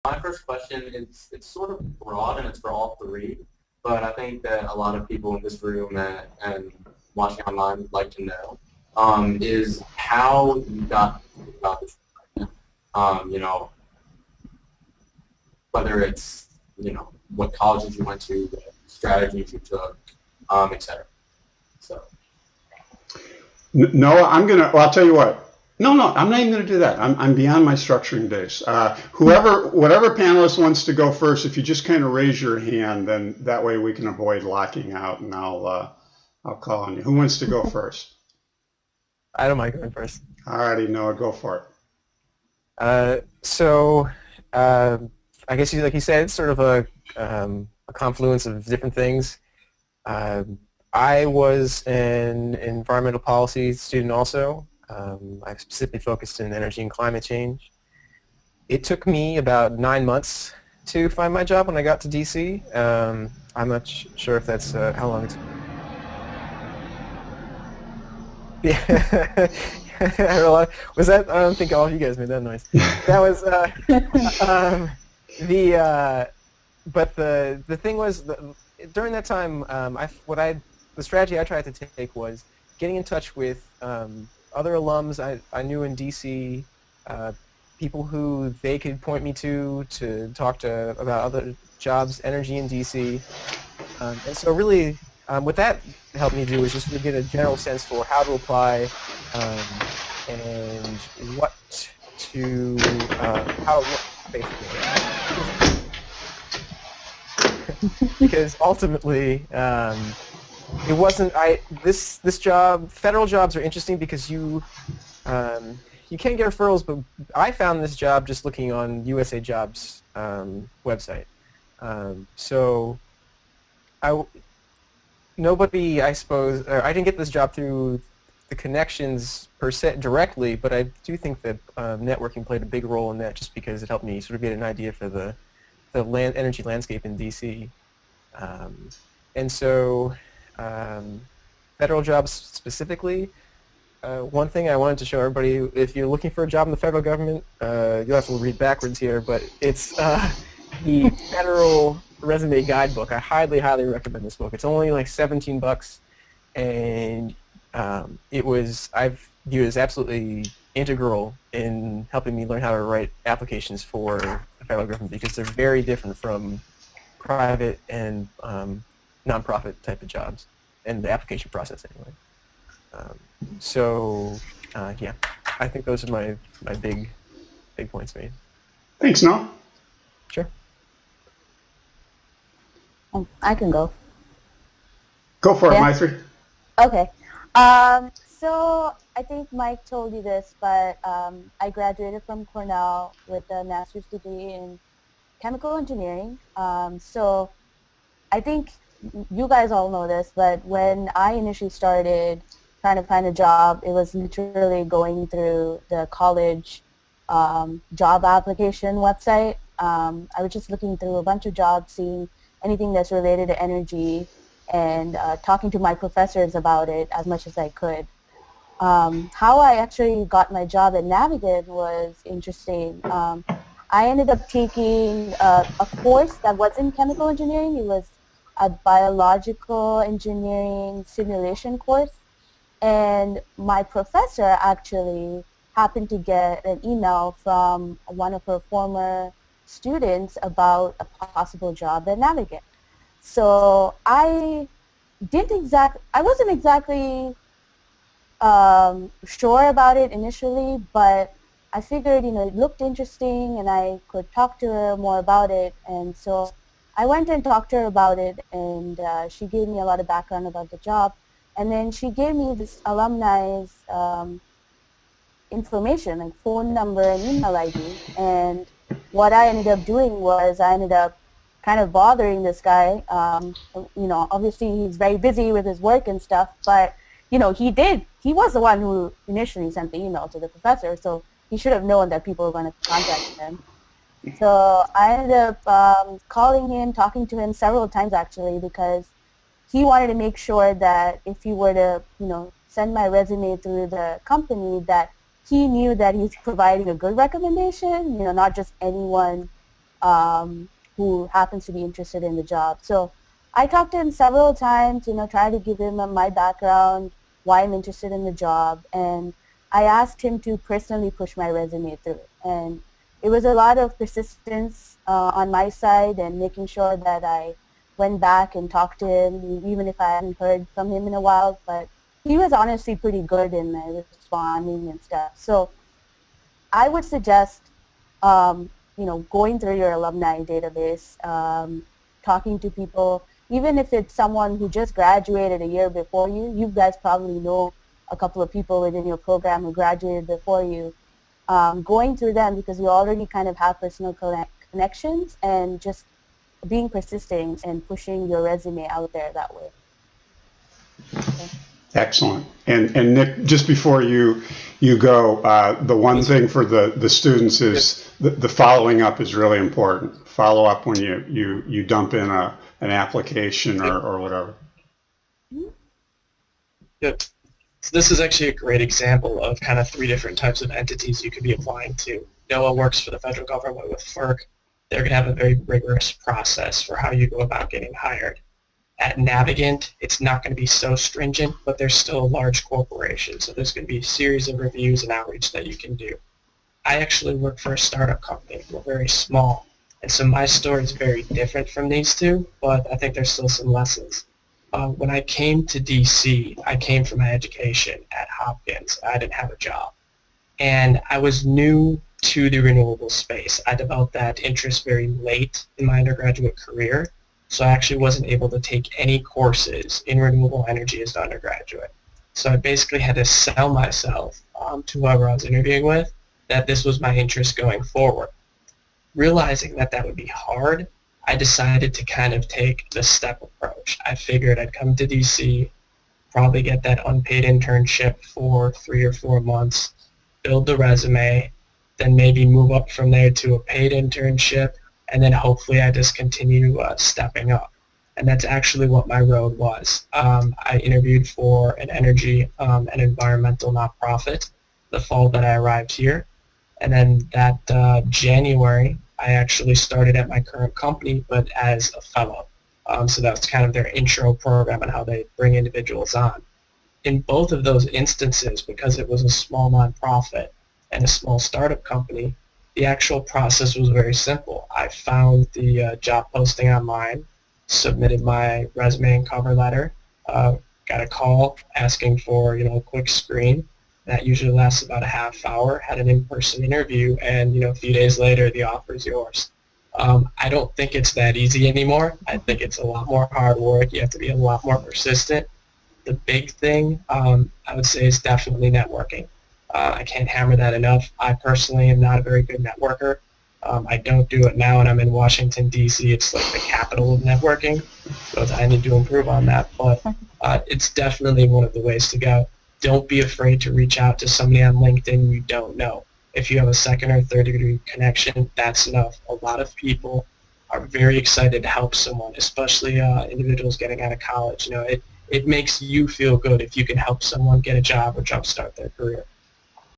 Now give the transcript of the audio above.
My first question is it's sort of broad and it's for all three, but I think that a lot of people in this room and watching online would like to know is how you got about this. You know, whether it's what colleges you went to, the strategies you took, etc. So. No, well, I'll tell you what. No, no, I'm not even going to do that. I'm beyond my structuring days. Whatever panelist wants to go first, if you just kind of raise your hand, then that way we can avoid locking out, and I'll call on you. Who wants to go first? I don't mind going first. All righty, Noah, go for it. So I guess like you said, it's sort of a confluence of different things. I was an environmental policy student also. I specifically focused in energy and climate change. It took me about 9 months to find my job when I got to DC. I'm not sure if that's how long it's. Yeah. Was that? I don't think all of you guys made that noise. That was but the thing was during that time the strategy I tried to take was getting in touch with other alums I knew in DC, people who they could point me to talk to about other jobs, energy in DC, and so really what that helped me do was just really get a general sense for how to apply and what to how to look basically because ultimately it wasn't this job. Federal jobs are interesting because you can get referrals, but I found this job just looking on USA Jobs website. So nobody, I suppose, I didn't get this job through the connections per se directly, but I do think that networking played a big role in that, just because it helped me sort of get an idea for the energy landscape in DC. And so federal jobs specifically, one thing I wanted to show everybody, if you're looking for a job in the federal government, you'll have to read backwards here, but it's the Federal Resume Guidebook. I highly, highly recommend this book. It's only like $17, and I've viewed as absolutely integral in helping me learn how to write applications for the federal government, because they're very different from private and nonprofit type of jobs, and the application process anyway. Yeah, I think those are my big points made. Thanks, Noah. Sure. I can go. Go for it, Maitri. Okay. So I think Mike told you this, but I graduated from Cornell with a master's degree in chemical engineering. So I think you guys all know this, but when I initially started trying to find a job, it was literally going through the college job application website. I was just looking through a bunch of jobs, seeing anything that's related to energy, and talking to my professors about it as much as I could. How I actually got my job at Navigate was interesting. I ended up taking a course that wasn't chemical engineering. It was a biological engineering simulation course. And my professor actually happened to get an email from one of her former students about a possible job at Navigate. So I wasn't exactly sure about it initially, but I figured, it looked interesting and I could talk to her more about it. And so I went and talked to her about it, and she gave me a lot of background about the job. And then she gave me this alumni's information, like phone number and email ID. And what I ended up doing was I ended up kind of bothering this guy. Obviously he's very busy with his work and stuff, but he was the one who initially sent the email to the professor, so he should have known that people were going to contact him. So I ended up calling him, talking to him several times actually, because he wanted to make sure that if he were to, send my resume through the company, that he knew that he's providing a good recommendation, not just anyone who happens to be interested in the job. So I talked to him several times, trying to give him my background, why I'm interested in the job, and I asked him to personally push my resume through. And it was a lot of persistence on my side and making sure that I went back and talked to him, even if I hadn't heard from him in a while. But he was honestly pretty good in responding and stuff. So I would suggest, going through your alumni database, talking to people, even if it's someone who just graduated a year before you. You guys probably know a couple of people within your program who graduated before you. Going through them because you already kind of have personal connections, and just being persistent and pushing your resume out there that way. Okay. Excellent. And Nick, just before you go, the one thing for the students is the following up is really important. Follow up when you dump in an application or whatever. Yep. So this is actually a great example of kind of 3 different types of entities you could be applying to. NOAA works for the federal government with FERC. They're going to have a very rigorous process for how you go about getting hired. At Navigant, it's not going to be so stringent, but there's still a large corporation, so there's going to be a series of reviews and outreach that you can do. I actually work for a startup company. We're very small, and so my story is very different from these two, but I think there's still some lessons. When I came to DC, I came from my education at Hopkins. I didn't have a job, and I was new to the renewable space. I developed that interest very late in my undergraduate career. So I actually wasn't able to take any courses in renewable energy as an undergraduate. So I basically had to sell myself to whoever I was interviewing with that this was my interest going forward. Realizing that that would be hard, I decided to kind of take the step approach. I figured I'd come to DC, probably get that unpaid internship for 3 or 4 months, build the resume, then maybe move up from there to a paid internship, and then hopefully I just continue stepping up. And that's actually what my road was. I interviewed for an energy and environmental nonprofit the fall that I arrived here. And then that January, I actually started at my current company, but as a fellow. So that was kind of their intro program and how they bring individuals on. In both of those instances, because it was a small nonprofit and a small startup company, the actual process was very simple. I found the job posting online, submitted my resume and cover letter, got a call asking for a quick screen. That usually lasts about a half hour, had an in-person interview, and a few days later the offer is yours. I don't think it's that easy anymore. I think it's a lot more hard work. You have to be a lot more persistent. The big thing I would say is definitely networking. I can't hammer that enough. I personally am not a very good networker. I don't do it now, and I'm in Washington, D.C. It's like the capital of networking, so I need to improve on that. But it's definitely one of the ways to go. Don't be afraid to reach out to somebody on LinkedIn you don't know. If you have a 2nd or 3rd degree connection, that's enough. A lot of people are very excited to help someone, especially individuals getting out of college. It makes you feel good if you can help someone get a job or jumpstart their career.